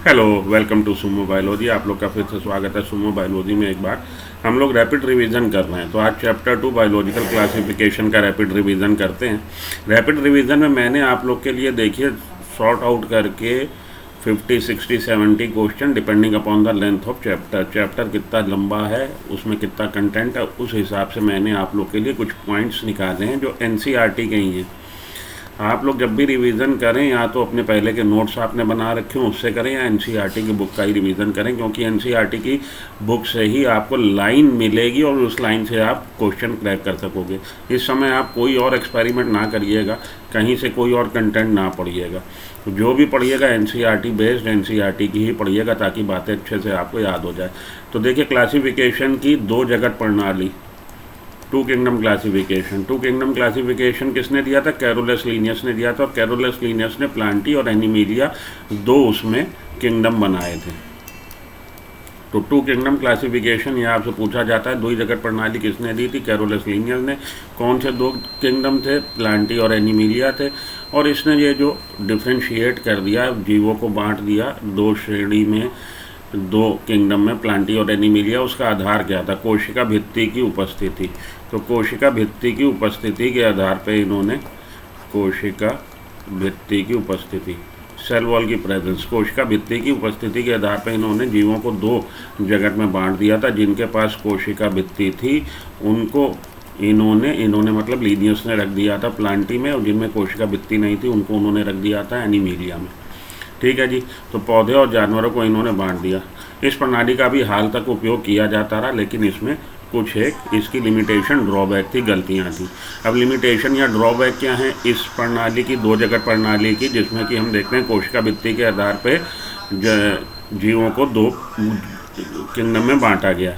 Hello, welcome to Sumo biology. आप लोग का फिर से स्वागत है सुमो बायोलॉजी में। एक बार हम लोग रैपिड रिवीजन कर रहे हैं, तो आज चैप्टर 2 बायोलॉजिकल क्लासिफिकेशन का रैपिड रिवीजन करते हैं। रैपिड रिवीजन में मैंने आप लोग के लिए देखिए सॉर्ट आउट करके 50, 60, 70 question depending upon the length of chapter. Chapter कितना लंबा है, उसमें कितना कंटेंट है, उस हिसाब से मैंने आप लोग के लिए कुछ पॉइंट्स निकाले हैं जो एनसीईआरटी के ही हैं। आप लोग जब भी रिवीजन करें, या तो अपने पहले के नोट्स आपने बना रखे हो उससे करें, या एनसीईआरटी की बुक का ही रिवीजन करें, क्योंकि एनसीईआरटी की बुक से ही आपको लाइन मिलेगी और उस लाइन से आप क्वेश्चन क्रैक कर सकोगे। इस समय आप कोई और एक्सपेरिमेंट ना करिएगा, कहीं से कोई और कंटेंट ना पढ़िएगा। जो भी पढ़िएगा एनसीईआरटी बेस्ड एनसीईआरटी की ही पढ़िएगा, ताकि बातें अच्छे से आपको याद हो जाए। तो देखिए, क्लासिफिकेशन की दो जगत प्रणाली, two kingdom classification. Two kingdom classification किसने दिया था? कैरोलस लीनियस ने दिया था। और कैरोलस लीनियस ने प्लांटी और एनिमिलिया दो उसमें किंगडम बनाए थे। तो टू किंगडम क्लासिफिकेशन ये आपसे पूछा जाता है, दो ही जगत प्रणाली किसने दी थी? कैरोलस लीनियस ने। कौन से दो किंगडम थे? प्लांटी और एनिमिलिया थे। और इसने ये जो डिफ्रेंशिएट कर दिया, जीवों को बांट दिया दो श्रेणी में, दो किंगडम में, प्लांटी और एनिमिलिया। उसका आधार क्या था? कोशिका भित्ति की उपस्थिति। तो कोशिका भित्ति की उपस्थिति के आधार पर इन्होंने कोशिका भित्ति की उपस्थिति, सेल वॉल की प्रेजेंस, कोशिका भित्ति की उपस्थिति के आधार पर इन्होंने जीवों को दो जगत में बांट दिया था। जिनके पास कोशिका भित्ति थी उनको इन्होंने मतलब लीनियस ने रख दिया था प्लांटी में, और जिनमें कोशिका भित्ति नहीं थी उनको उन्होंने रख दिया था एनिमिलिया में। ठीक है जी। तो पौधे और जानवरों को इन्होंने बांट दिया। इस प्रणाली का भी हाल तक उपयोग किया जाता रहा, लेकिन इसमें कुछ एक इसकी लिमिटेशन, ड्रॉबैक थी, गलतियां थी। अब लिमिटेशन या ड्रॉबैक क्या है इस प्रणाली की, दो जगत प्रणाली की, जिसमें कि हम देखते हैं कोशिका भित्ति के आधार पर जीवों को दो किंगडम में बांटा गया।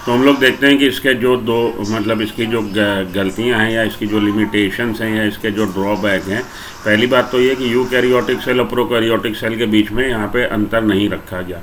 तो हम लोग देखते हैं कि इसके जो दो मतलब इसकी जो गलतियां हैं, या इसकी जो लिमिटेशंस हैं, या इसके जो ड्रॉबैक हैं। पहली बात तो ये कि यूकैरियोटिक सेल और प्रोकैरियोटिक सेल के बीच में यहाँ पे अंतर नहीं रखा गया।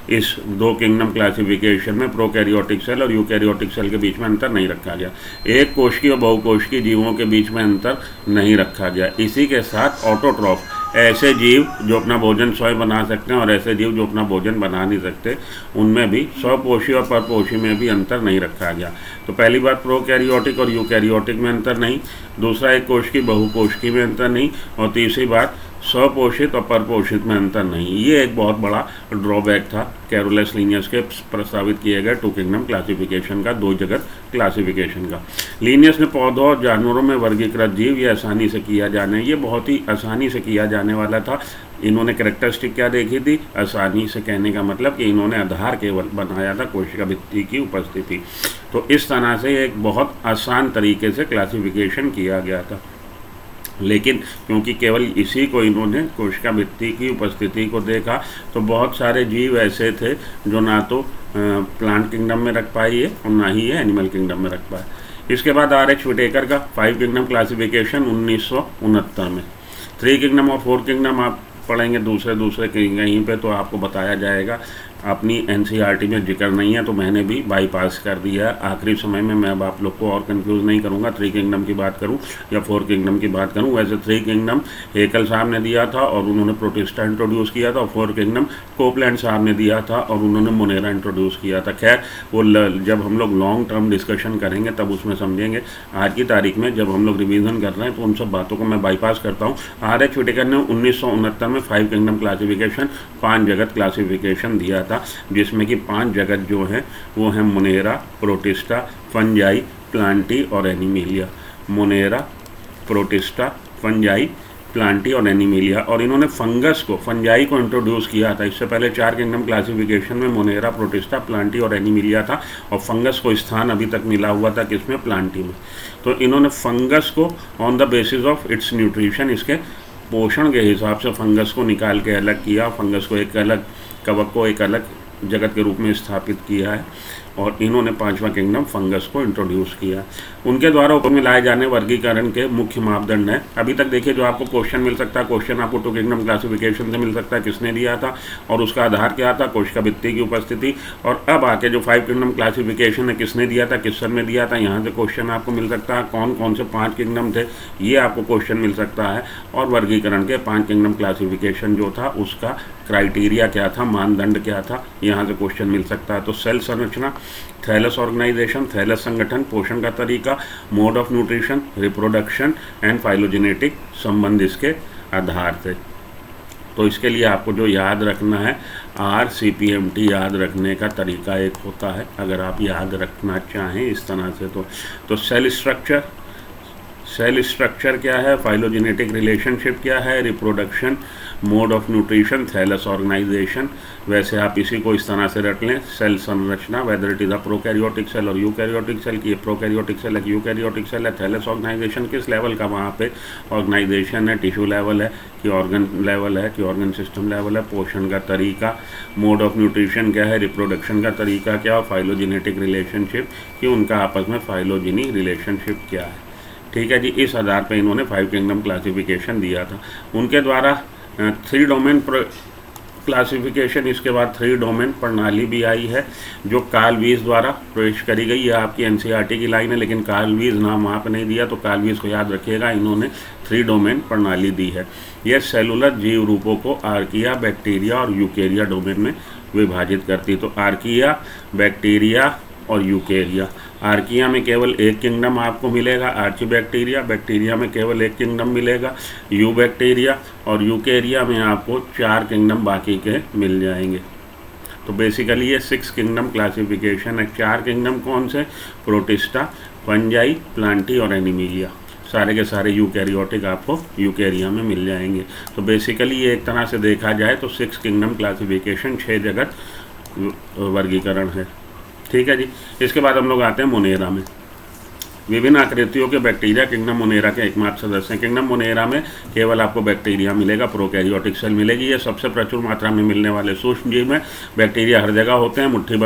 इस दो किंगडम क्लासिफिकेशन में प्रोकैरियोटिक सेल और यूकैरियोटिक सेल के बीच में अंतर नहीं रखा गया। एक कोशिकीय और बहुकोशिकीय जीवों के बीच में अंतर नहीं रखा गया। इसी के साथ ऑटोट्रॉफ, ऐसे जीव जो अपना भोजन स्वयं बना सकते हैं और ऐसे जीव जो अपना भोजन बना नहीं सकते, उनमें भी स्वपोषी और परपोषी में भी अंतर नहीं रखा गया। तो पहली बात, प्रोकैरियोटिक और यूकैरियोटिक में अंतर नहीं। दूसरा, एक कोशिकीय बहुकोशिकीय में अंतर नहीं। और तीसरी बात, स्वपोषित और परपोषित में अंतर नहीं। ये एक बहुत बड़ा ड्रॉबैक था कैरोलस लीनियस के प्रस्तावित किए गए टू किंगडम क्लासिफिकेशन का, दो जगत क्लासिफिकेशन का। लीनियस ने पौधों और जानवरों में वर्गीकृत जीव, ये आसानी से किया जाने, ये बहुत ही आसानी से किया जाने वाला था। इन्होंने कैरेक्टरिस्टिक क्या देखी थी? आसानी से कहने का मतलब कि इन्होंने आधार केवल बनाया था कोशिका भित्ति की उपस्थिति। तो इस तरह से एक बहुत आसान तरीके से क्लासिफिकेशन किया गया था। लेकिन क्योंकि केवल इसी को इन्होंने कोशिका भित्ति की उपस्थिति को देखा, तो बहुत सारे जीव ऐसे थे जो ना तो प्लांट किंगडम में रख पाए और ना ही ये एनिमल किंगडम में रख पाए। इसके बाद R.H. विटेकर का 5 किंगडम क्लासिफिकेशन 1969 में। 3 किंगडम और 4 किंगडम आप पढ़ेंगे दूसरे कहीं पे, तो आपको बताया जाएगा। अपनी एनसीईआरटी में जिक्र नहीं है, तो मैंने भी बाईपास कर दिया है। आखिरी समय में मैं अब आप लोग को और कंफ्यूज नहीं करूंगा, 3 किंगडम की बात करूं या 4 किंगडम की बात करूं। वैसे 3 किंगडम हेकल साहब ने दिया था और उन्होंने प्रोटिस्टा इंट्रोड्यूस किया था, और 4 किंगडम कोपलैंड साहब ने दिया था और उन्होंने मोनेरा इंट्रोड्यूस किया था। खैर, वो जब हम लोग लॉन्ग टर्म डिस्कशन करेंगे तब उसमें समझेंगे। आज की तारीख में जब हम लोग रिविज़न कर रहे हैं तो उन सब बातों को मैं बाईपास करता हूँ। R.H. विटेकर ने 1969 में 5 किंगडम क्लासिफिकेशन, 5 जगत क्लासिफिकेशन दिया था, जिसमें कि 5 जगत जो हैं वो हैं मोनेरा, प्रोटिस्टा, फंजाई, प्लांटी और Animalia. Monera, protista, fungi, Plantae और एनिमिलिया। और इन्होंने फंगस को, फंजाई को इंट्रोड्यूस किया था। इससे पहले 4 किंगडम क्लासिफिकेशन में मोनेरा, प्रोटिस्टा, प्लांटी और एनिमिलिया था, और फंगस को स्थान अभी तक मिला हुआ था किसमें? प्लांटी में। तो इन्होंने फंगस को on the basis of its nutrition, इसके पोषण के हिसाब से फंगस को निकाल के अलग किया। फंगस को एक अलग, कवक को एक अलग जगत के रूप में स्थापित किया है। और इन्होंने 5वां किंगडम फंगस को इंट्रोड्यूस किया। उनके द्वारा ऊपर में लाए जाने वर्गीकरण के मुख्य मापदंड है। अभी तक देखिए जो आपको क्वेश्चन मिल सकता है, क्वेश्चन आपको 2 किंगडम क्लासिफिकेशन से मिल सकता है, किसने दिया था और उसका आधार क्या था, कोशिका भित्ति की उपस्थिति। और अब आके जो 5 किंगडम क्लासिफिकेशन है, किसने दिया था, किस सन में दिया था, यहाँ से क्वेश्चन आपको मिल सकता है। कौन कौन से 5 किंगडम थे ये आपको क्वेश्चन मिल सकता है। और वर्गीकरण के 5 किंगडम क्लासिफिकेशन जो था उसका क्राइटेरिया क्या था, मानदंड क्या था, यहाँ से क्वेश्चन मिल सकता है। तो सेल संरचना, थैलस ऑर्गेनाइजेशन, थैलस संगठन, पोषण का तरीका, mode of nutrition, reproduction and phylogenetic संबंध इसके आधार थे। तो इसके लिए आपको जो याद रखना है, RCPMT याद रखने का तरीका एक होता है, अगर आप याद रखना चाहें इस तरह से। तो सेल स्ट्रक्चर क्या है, फाइलोजेनेटिक रिलेशनशिप क्या है, reproduction, mode of nutrition, thallus organisation, वैसे आप इसी को इस तरह से रख लें। सेल संरचना, whether it is a prokaryotic cell और यूकैरियोटिक सेल, की प्रोकैरियोटिक सेल है कि यूकैरियोटिक सेल है। थैलस ऑर्गेनाइजेशन किस लेवल का वहाँ पे ऑर्गेनाइजेशन है, टिश्यू लेवल है कि ऑर्गन लेवल है कि ऑर्गन सिस्टम लेवल है। पोषण का तरीका, मोड ऑफ न्यूट्रिशन क्या है, रिप्रोडक्शन का तरीका क्या, और फाइलोजेनेटिक रिलेशनशिप कि उनका आपस में फाइलोजेनिक रिलेशनशिप क्या है। ठीक है जी, इस आधार पे इन्होंने 5 किंगडम क्लासिफिकेशन दिया था। उनके द्वारा 3 डोमेन क्लासिफिकेशन, इसके बाद 3 डोमेन प्रणाली भी आई है जो कार्ल वीज द्वारा पेश करी गई। यह आपकी NCERT की लाइन है, लेकिन कार्ल वीज नाम वहाँ पर नहीं दिया, तो कार्ल वीज को याद रखिएगा। इन्होंने 3 डोमेन प्रणाली दी है। यह सेलुलर जीव रूपों को आर्किया, बैक्टीरिया और यूकेरिया डोमेन में विभाजित करती। तो आर्किया, बैक्टीरिया और यूकेरिया। आर्किया में केवल 1 किंगडम आपको मिलेगा, आर्चीबैक्टीरिया। बैक्टीरिया में केवल 1 किंगडम मिलेगा, यूबैक्टीरिया। और यूकेरिया में आपको 4 किंगडम बाकी के मिल जाएंगे। तो बेसिकली ये 6 किंगडम क्लासिफिकेशन है। 4 किंगडम कौन से, प्रोटिस्टा, फंजाई, प्लांटी और एनिमिलिया। सारे के सारे यूकैरियोटिक आपको यूकेरिया में मिल जाएंगे। तो बेसिकली ये एक तरह से देखा जाए तो 6 किंगडम क्लासिफिकेशन, 6 जगत वर्गीकरण है। ठीक है जी। इसके बाद हम लोग आते हैं मोनेरा में। विभिन्न आकृतियों के बैक्टीरिया किंगडम मोनेरा के एकमात्र सदस्य हैं। किंगडम मोनेरा में केवल आपको बैक्टीरिया मिलेगा, प्रोकैरियोटिक सेल मिलेगी। ये सबसे प्रचुर मात्रा में मिलने वाले सूक्ष्म जीव में। बैक्टीरिया हर जगह होते हैं, मुट्ठी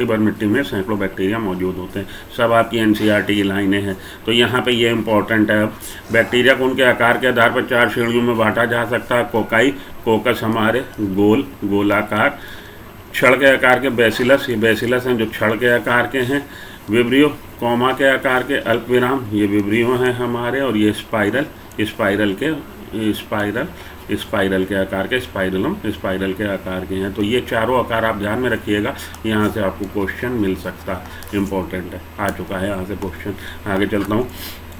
भर मिट्टी में सैकड़ों बैक्टीरिया मौजूद होते हैं। सब आपकी NCERT की लाइनें हैं। तो यहाँ पे ये इंपॉर्टेंट है। बैक्टीरिया को उनके आकार के आधार पर 4 श्रेणियों में बांटा जा सकता है। कोकाई, कोकस हमारे गोलाकार, छड़ के आकार के बैसिलस, ये बैसिलस हैं जो छड़ के आकार के हैं। विब्रियो, कॉमा के आकार के, अल्पविराम, ये विब्रियो हैं हमारे। और ये स्पाइरल के आकार के, स्पाइरल के आकार के हैं। तो ये चारों आकार आप ध्यान में रखिएगा, यहाँ से आपको क्वेश्चन मिल सकता है। इम्पोर्टेंट है, आ चुका है यहाँ से क्वेश्चन। आगे चलता हूँ।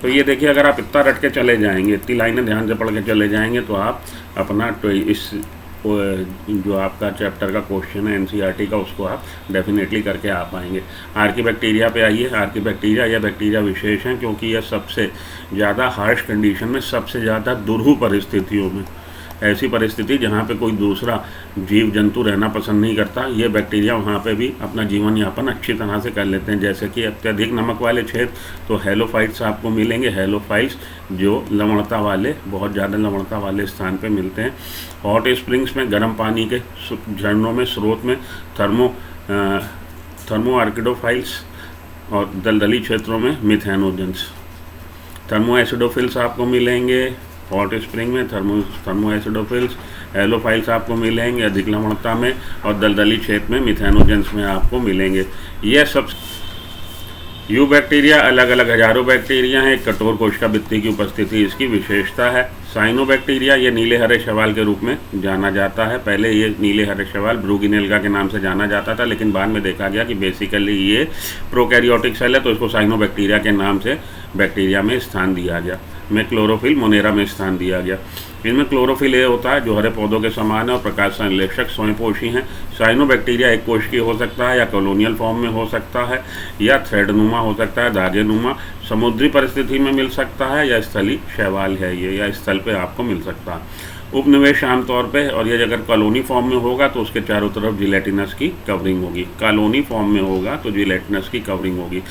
तो ये देखिए, अगर आप इतना रट के चले जाएंगे, इतनी लाइनें ध्यान से पढ़ के चले जाएंगे तो आप अपना इस जो आपका चैप्टर का क्वेश्चन है NCERT का, उसको आप डेफिनेटली करके आ पाएंगे। आर्कीबैक्टीरिया पे आइए। आर्कीबैक्टीरिया यह बैक्टीरिया विशेष हैं क्योंकि यह सबसे ज़्यादा हार्श कंडीशन में, सबसे ज़्यादा दुर्लभ परिस्थितियों में, ऐसी परिस्थिति जहाँ पे कोई दूसरा जीव जंतु रहना पसंद नहीं करता, ये बैक्टीरिया वहाँ पे भी अपना जीवन यापन अच्छी तरह से कर लेते हैं। जैसे कि अत्यधिक नमक वाले क्षेत्र, तो हेलोफाइट्स आपको मिलेंगे। हेलोफाइट्स जो लवणता वाले, बहुत ज़्यादा लवणता वाले स्थान पे मिलते हैं। हॉट स्प्रिंग्स में, गर्म पानी के झरनों में, स्रोत में, थर्मो आर्किडोफाइल्स और दलदली क्षेत्रों में मिथेनोजेंस। थर्मो एसिडोफिल्स आपको मिलेंगे हॉट स्प्रिंग में, थर्मो एसिडोफिल्स। हेलोफाइल्स आपको मिलेंगे अधिक लवणता में, और दलदली क्षेत्र में मिथेनोजेंस में आपको मिलेंगे। यह सब यू बैक्टीरिया अलग अलग हजारों बैक्टीरिया हैं। एक कठोर कोशिका भित्ति की उपस्थिति इसकी विशेषता है। साइनोबैक्टीरिया ये नीले हरे शैवाल के रूप में जाना जाता है। पहले ये नीले हरे शैवाल ब्रूगिनेल्गा के नाम से जाना जाता था, लेकिन बाद में देखा गया कि बेसिकली ये प्रोकैरियोटिक सेल है, तो इसको साइनोबैक्टीरिया के नाम से बैक्टीरिया में स्थान दिया गया। में क्लोरोफिल मोनेरा में स्थान दिया गया। इनमें क्लोरोफिल ये होता है जो हरे पौधों के समान है और प्रकाश संश्लेषक स्वयंपोषी हैं। साइनोबैक्टीरिया एक कोशिकीय हो सकता है या कॉलोनियल फॉर्म में हो सकता है या थ्रेडनुमा हो सकता है, धागेनुमा, समुद्री परिस्थिति में मिल सकता है या स्थलीय शैवाल है ये, या स्थल पे आपको मिल सकता है। उपनिवेश आमतौर पे, और ये अगर कॉलोनी फॉर्म में होगा तो उसके चारों तरफ जिलेटिनस की कवरिंग होगी। कॉलोनी फॉर्म में होगा तो जिलेटिनस की कवरिंग होगी।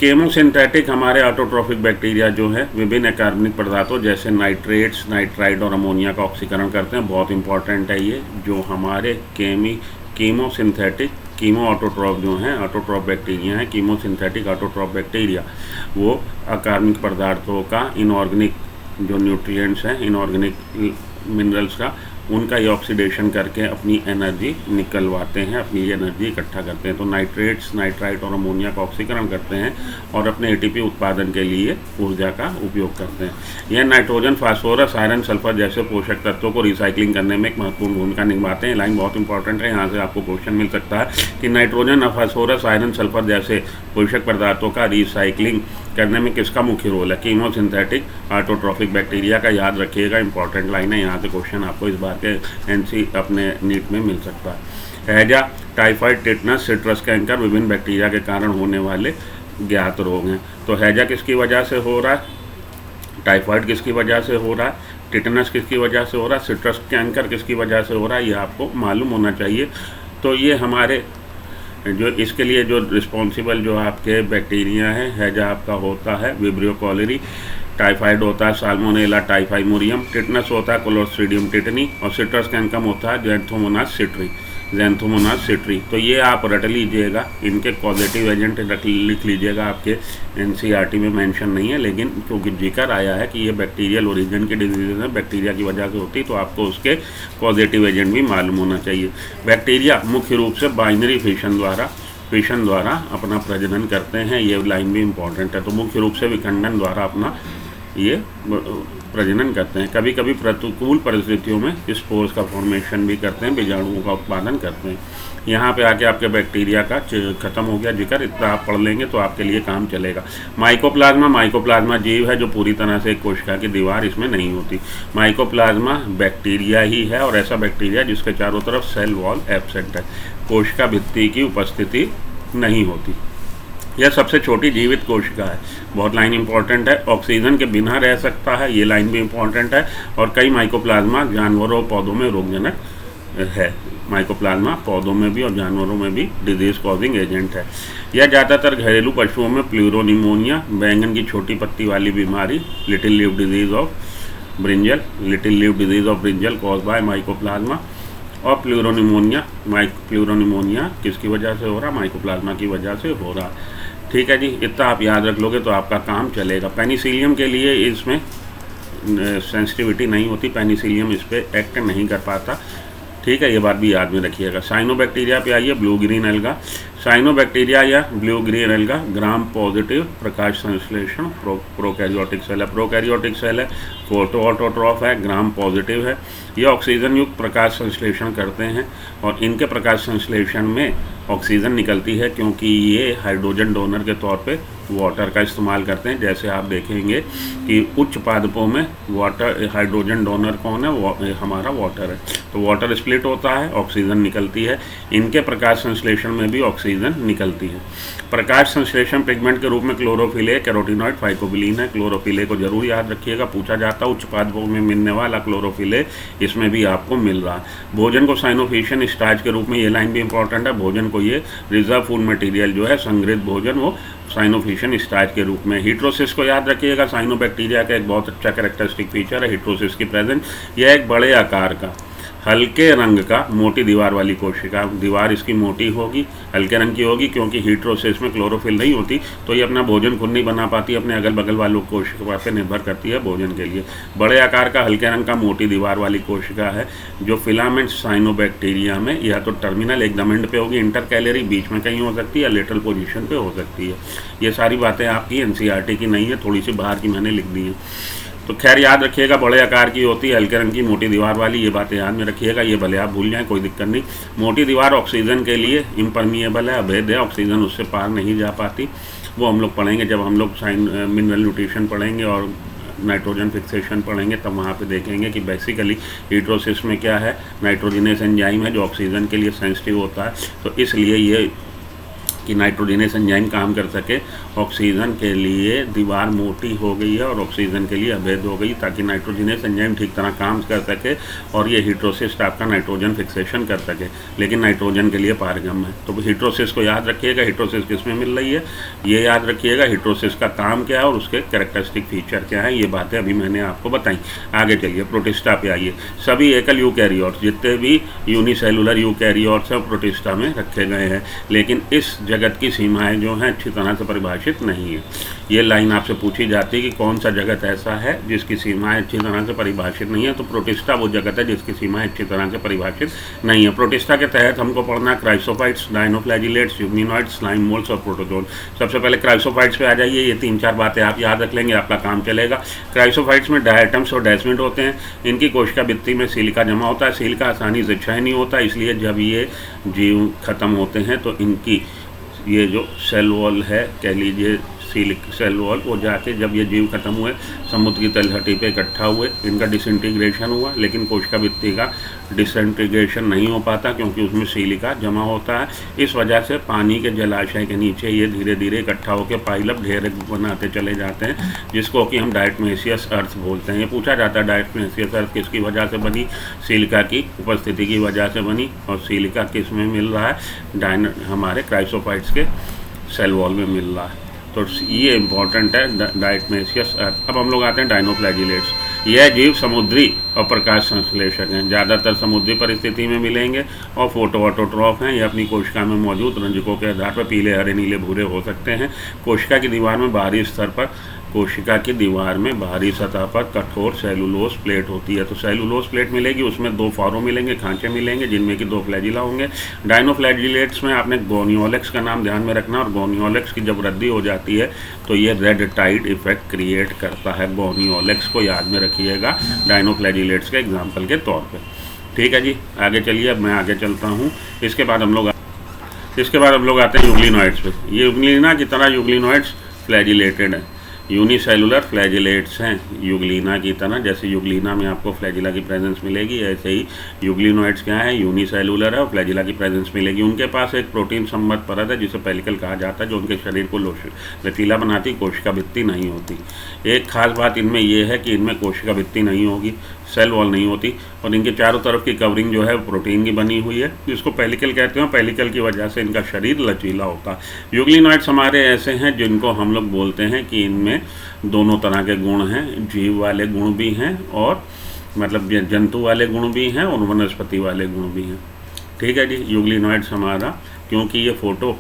केमोसिंथेटिक हमारे ऑटोट्रॉफिक बैक्टीरिया जो है विभिन्न कार्बनिक पदार्थों जैसे नाइट्रेट्स, नाइट्राइड और अमोनिया का ऑक्सीकरण करते हैं। बहुत इंपॉर्टेंट है ये, जो हमारे केमोसिंथेटिक कीमो ऑटोट्रॉफ जो हैं, ऑटोट्रॉफ बैक्टीरिया हैं, कीमोसिंथेटिक ऑटोट्रॉफ बैक्टीरिया, वो अकार्बनिक पदार्थों का, इनऑर्गेनिक जो न्यूट्रिएंट्स हैं, इनऑर्गेनिक मिनरल्स का, उनका ये ऑक्सीडेशन करके अपनी एनर्जी निकलवाते हैं, अपनी एनर्जी इकट्ठा करते हैं। तो नाइट्रेट्स, नाइट्राइट और अमोनिया का ऑक्सीकरण करते हैं और अपने एटीपी उत्पादन के लिए ऊर्जा का उपयोग करते हैं। यह नाइट्रोजन, फास्फोरस, आयरन, सल्फर जैसे पोषक तत्वों को रिसाइकलिंग करने में एक महत्वपूर्ण भूमिका निभाते हैं। लाइन बहुत इंपॉर्टेंट है, यहाँ से आपको क्वेश्चन मिल सकता है कि नाइट्रोजन, फास्फोरस, आयरन, सल्फर जैसे पोषक पदार्थों का रिसाइकलिंग करने में किसका मुख्य रोल है? कीमोसिंथेटिक ऑटोट्रॉफिक बैक्टीरिया का। याद रखिएगा, इंपॉर्टेंट लाइन है, यहाँ से क्वेश्चन आपको इस बार के एनसी अपने नीट में मिल सकता है। हैजा, टाइफाइड, टिटनस, सिट्रस कैंकर विभिन्न बैक्टीरिया के कारण होने वाले ज्ञात रोग हैं। तो हैजा किसकी वजह से हो रहा है, टाइफाइड किसकी वजह से हो रहा है, टिटनस किसकी वजह से हो रहा है, सिट्रस कैंकर किसकी वजह से हो रहा है, ये आपको मालूम होना चाहिए। तो ये हमारे जो इसके लिए जो रिस्पॉन्सिबल जो आपके बैक्टीरिया हैं, हैजा आपका होता है विब्रियो कॉलेरी, टाइफाइड होता है साल्मोनेला टाइफाइमोरियम, टिटनस होता है क्लोस्ट्रीडियम टिटनी और सिट्रस कैंकम होता है ज़ैंथोमोनास सिट्री। तो ये आप रट लीजिएगा, इनके पॉजिटिव एजेंट लिख लीजिएगा, आपके एनसीईआरटी में मेंशन नहीं है, लेकिन क्योंकि जिक्र आया है कि ये बैक्टीरियल ओरिजिन की डिजीज है, बैक्टीरिया की वजह से होती, तो आपको उसके पॉजिटिव एजेंट भी मालूम होना चाहिए। बैक्टीरिया मुख्य रूप से बाइनरी फिशन द्वारा अपना प्रजनन करते हैं, ये लाइन भी इम्पॉर्टेंट है। तो मुख्य रूप से विखंडन द्वारा अपना ये प्रजनन करते हैं। कभी कभी प्रतिकूल परिस्थितियों में स्पोर्स का फॉर्मेशन भी करते हैं, बीजाणुओं का उत्पादन करते हैं। यहाँ पे आके आपके बैक्टीरिया का ख़त्म हो गया जिक्र, इतना आप पढ़ लेंगे तो आपके लिए काम चलेगा। माइकोप्लाज्मा जीव है जो पूरी तरह से कोशिका की दीवार इसमें नहीं होती। माइकोप्लाज्मा बैक्टीरिया ही है और ऐसा बैक्टीरिया जिसके चारों तरफ सेल वॉल एब्सेंट है, कोशिका भित्ति की उपस्थिति नहीं होती। यह सबसे छोटी जीवित कोशिका है। बहुत लाइन इंपॉर्टेंट है। ऑक्सीजन के बिना रह सकता है, ये लाइन भी इंपॉर्टेंट है। और कई माइकोप्लाज्मा जानवरों और पौधों में रोगजनक है। माइकोप्लाज्मा पौधों में भी और जानवरों में भी डिजीज कॉजिंग एजेंट है। यह ज़्यादातर घरेलू पशुओं में प्लूरोनिमोनिया, बैंगन की छोटी पत्ती वाली बीमारी, little leaf disease of brinjal cause by mycoplasma और प्लूरोनिमोनिया किसकी वजह से हो रहा? माइकोप्लाज्मा की वजह से हो रहा। ठीक है जी, इतना आप याद रख लोगे तो आपका काम चलेगा। पेनिसिलियम के लिए इसमें सेंसिटिविटी नहीं होती, पेनिसिलियम इस पर एक्ट नहीं कर पाता। ठीक है, ये बात भी याद में रखिएगा। साइनोबैक्टीरिया पे आइए। ब्लू ग्रीन एल्गा, साइनोबैक्टीरिया या blue green alga gram positive प्रकाश संश्लेषण प्रोकैरियोटिक सेल है। प्रोकैरियोटिक सेल है, फोटो ऑटोट्रॉफ है, ग्राम पॉजिटिव है। ये ऑक्सीजन युक्त प्रकाश संश्लेषण करते हैं और इनके प्रकाश संश्लेषण में ऑक्सीजन निकलती है क्योंकि ये हाइड्रोजन डोनर के तौर पे वाटर का इस्तेमाल करते हैं। जैसे आप देखेंगे कि उच्च पादपों में वाटर हाइड्रोजन डोनर कौन है? हमारा वाटर है। तो वाटर स्प्लिट होता है, ऑक्सीजन निकलती है। इनके प्रकाश संश्लेषण में भी ऑक्सीजन निकलती है। प्रकाश संश्लेषण पिगमेंट के रूप में क्लोरोफिल ए, कैरोटिनॉइड, फाइकोबिलीन है। क्लोरोफिल ए को जरूर याद रखिएगा, पूछा जाता है। उच्च पादपों में मिलने वाला क्लोरोफिल ए इसमें भी आपको मिल रहा है। भोजन को साइनोफिशियन स्टार्च के रूप में, ये लाइन भी इंपॉर्टेंट है। भोजन को ये रिजर्व फूड मटेरियल जो है, संग्रहित भोजन, वो साइनोफिशियन स्टार्च के रूप में। हीट्रोसिस को याद रखिएगा, साइनोबैक्टीरिया का एक बहुत अच्छा कैरेक्टरिस्टिक फीचर है हीट्रोसिस की प्रेजेंस। यह एक बड़े आकार का हल्के रंग का मोटी दीवार वाली कोशिका, दीवार इसकी मोटी होगी, हल्के रंग की होगी, क्योंकि हीट्रोसिस में क्लोरोफिल नहीं होती तो ये अपना भोजन खुद नहीं बना पाती, अपने अगल बगल वालों कोशिका पर निर्भर करती है भोजन के लिए। बड़े आकार का हल्के रंग का मोटी दीवार वाली कोशिका है जो फिलामेंट साइनोबैक्टीरिया में या तो टर्मिनल एकदम एंड पे होगी, इंटरकैलरी बीच में कहीं हो सकती है, या लेटरल पोजीशन पे हो सकती है। ये सारी बातें आपकी एनसीईआरटी की नहीं है, थोड़ी सी बाहर की मैंने लिख दी है। तो खैर याद रखिएगा, बड़े आकार की होती है, हल्के रंग की, मोटी दीवार वाली, ये बातें याद में रखिएगा। ये भले आप भूल जाएं, कोई दिक्कत नहीं। मोटी दीवार ऑक्सीजन के लिए इम्परमिएबल है, अभेद्य है, ऑक्सीजन उससे पार नहीं जा पाती। वो हम लोग पढ़ेंगे जब हम लोग मिनरल न्यूट्रिशन पढ़ेंगे और नाइट्रोजन फिक्सेशन पढ़ेंगे, तब वहाँ पे देखेंगे कि बेसिकली हीट्रोसिस में क्या है, नाइट्रोजनस एंजाइम है जो ऑक्सीजन के लिए सेंसिटिव होता है। तो इसलिए ये कि नाइट्रोजनस एंजाइम काम कर सके। ऑक्सीजन के लिए दीवार मोटी हो गई है और ऑक्सीजन के लिए अभेद हो गई, ताकि नाइट्रोजनस एंजाइम ठीक तरह काम कर सके और ये हीट्रोसिस्ट आपका नाइट्रोजन फिक्सेशन कर सके, लेकिन नाइट्रोजन के लिए पारगम है। तो हीट्रोसिस को याद रखिएगा, हीट्रोसिस किस में मिल रही है ये याद रखिएगा, हीट्रोसिस का काम क्या है और उसके कैरेक्टरिस्टिक फीचर क्या है, ये बातें अभी मैंने आपको बताई। आगे चलिए प्रोटिस्टा पे आइए। सभी एकल यूकैरियोट्स, जितने भी यूनिसेलुलर यूकैरियोट्स हैं प्रोटिस्टा में रखे गए हैं, लेकिन इस जगत की सीमाएं जो हैं अच्छी तरह से परिभाषित नहीं है। ये लाइन आपसे पूछी जाती है कि कौन सा जगत ऐसा है जिसकी सीमाएं अच्छी तरह से परिभाषित नहीं है, तो प्रोटिस्टा वो जगत है जिसकी सीमाएं अच्छी तरह से परिभाषित नहीं है। प्रोटिस्टा के तहत हमको पढ़ना chrysophytes, dinoflagellates, euglenoids, slime moulds और प्रोटोजोन। सबसे पहले क्राइसोफाइट्स पे आ जाइए। ये 3-4 बातें आप याद रख लेंगे, आपका काम चलेगा। क्राइसोफाइट्स में डायटम्स और डेस्मिड होते हैं। इनकी कोशिका भित्ति में सिलिका जमा होता है। सिलिका आसानी से क्षय नहीं होता, इसलिए जब ये जीव खत्म होते हैं तो इनकी ये जो सेल वॉल है, कह लीजिए सेल वॉल, वो जाके जब ये जीव खत्म हुए समुद्र की तलहटी पे इकट्ठा हुए, इनका डिसइंटीग्रेशन हुआ, लेकिन कोशिका भित्ति का डिसइंटीग्रेशन नहीं हो पाता क्योंकि उसमें सिलिका जमा होता है। इस वजह से पानी के जलाशय के नीचे ये धीरे धीरे इकट्ठा होकर पाइलअप ढेर बनाते चले जाते हैं, जिसको कि हम डायटमेशियस अर्थ बोलते हैं। ये पूछा जाता है डायटमेशियस अर्थ किसकी वजह से बनी, सिलिका की उपस्थिति की वजह से बनी, और सिलिका किस में मिल रहा है, हमारे क्राइसोफाइट्स के सेल वॉल में मिल रहा है। तो ये इम्पॉर्टेंट है डायटमेशियस अर्थ। अब हम लोग आते हैं डायनोफ्लैजिलेट्स। यह जीव समुद्री और प्रकाश संश्लेषक हैं, ज़्यादातर समुद्री परिस्थिति में मिलेंगे और फोटो ऑटोट्रॉफ हैं। ये अपनी कोशिका में मौजूद रंजकों के आधार पर पीले, हरे, नीले, भूरे हो सकते हैं। कोशिका की दीवार में बाहरी स्तर पर बाहरी सतह पर कठोर सेलुलोज प्लेट होती है। तो सेलुलोज प्लेट मिलेगी, उसमें 2 फारो मिलेंगे, खांचे मिलेंगे, जिनमें कि 2 फ्लैजिला होंगे। डायनोफ्लैजिलेट्स में आपने गोनियोलेक्स का नाम ध्यान में रखना, और गोनियोलेक्स की जब वृद्धि हो जाती है तो ये रेड टाइड इफेक्ट क्रिएट करता है। गोनियोलेक्स को याद में रखिएगा डायनोफ्लैजिलेट्स के एग्जाम्पल के तौर पर। ठीक है जी, आगे चलिए। अब मैं आगे चलता हूँ। इसके बाद हम लोग आते हैं यूग्लिनॉइड्स पे। ये यूग्लिना की तरह यूग्लिनॉइड्स फ्लैजिलेटेड हैं, यूनिसेलुलर फ्लैजिलेट्स हैं यूग्लिना की तरह। जैसे यूग्लिना में आपको फ्लैजिला की प्रेजेंस मिलेगी, ऐसे ही यूग्लिनॉइड्स क्या है, यूनिसेलुलर है और फ्लैजिला की प्रेजेंस मिलेगी। उनके पास एक प्रोटीन सम्मत परत है जिसे पेलिकल कहा जाता है, जो उनके शरीर को लचीला बनाती, कोशिका भित्ति नहीं होती। एक खास बात इनमें यह है कि इनमें कोशिका भित्ति नहीं होगी, सेल वॉल नहीं होती, और इनके चारों तरफ की कवरिंग जो है प्रोटीन की बनी हुई है, जिसको पेलिकल कहते हैं। पेलिकल की वजह से इनका शरीर लचीला होता है। यूग्लिनॉइड्स हमारे ऐसे हैं जिनको हम लोग बोलते हैं कि इनमें दोनों तरह के गुण हैं, जीव वाले गुण भी हैं और मतलब जंतु वाले गुण भी हैं और वनस्पति वाले गुण भी हैं। ठीक है जी। यूग्लिनॉइड्स हमारा, क्योंकि ये फोटो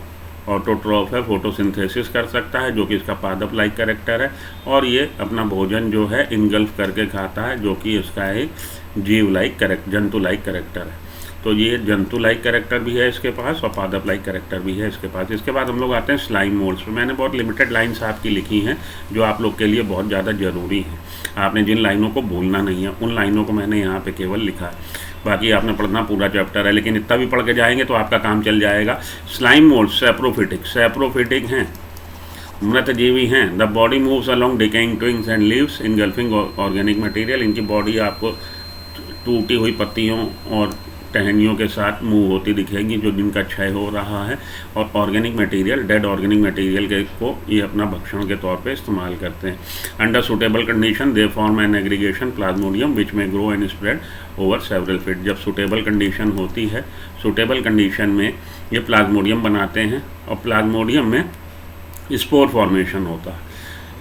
ऑटोट्रॉफ है, फोटोसिंथेसिस कर सकता है, जो कि इसका पादप लाइक कैरेक्टर है, और ये अपना भोजन जो है इनगल्फ करके खाता है, जो कि इसका एक जीव लाइक जंतु लाइक कैरेक्टर है। तो ये जंतु लाइक कैरेक्टर भी है इसके पास और पादप लाइक कैरेक्टर भी है इसके पास। इसके बाद हम लोग आते हैं स्लाइम मोल्ड्स पे। मैंने बहुत लिमिटेड लाइन्स आपकी लिखी हैं जो आप लोग के लिए बहुत ज़्यादा ज़रूरी है। आपने जिन लाइनों को भूलना नहीं है उन लाइनों को मैंने यहाँ पे केवल लिखा है, बाकी आपने पढ़ना पूरा चैप्टर है, लेकिन इतना भी पढ़ के जाएंगे तो आपका काम चल जाएगा। स्लाइम मोल्ड्स सैप्रोफिटिक हैं, मृतजीवी हैं। The body moves along decaying twigs and leaves engulfing organic material. इनकी बॉडी आपको टूटी हुई पत्तियों और टहनियों के साथ मूव होती दिखेगी, जो जिनका क्षय हो रहा है, और organic material, dead organic material को ये अपना भक्षण के तौर पे इस्तेमाल करते हैं। Under suitable condition they form an aggregation plasmodium which may grow and spread over several feet. जब सुटेबल कंडीशन होती है, सुटेबल कंडीशन में ये प्लाज्मोडियम बनाते हैं, और प्लाज्मोडियम में स्पोर फॉर्मेशन होता है।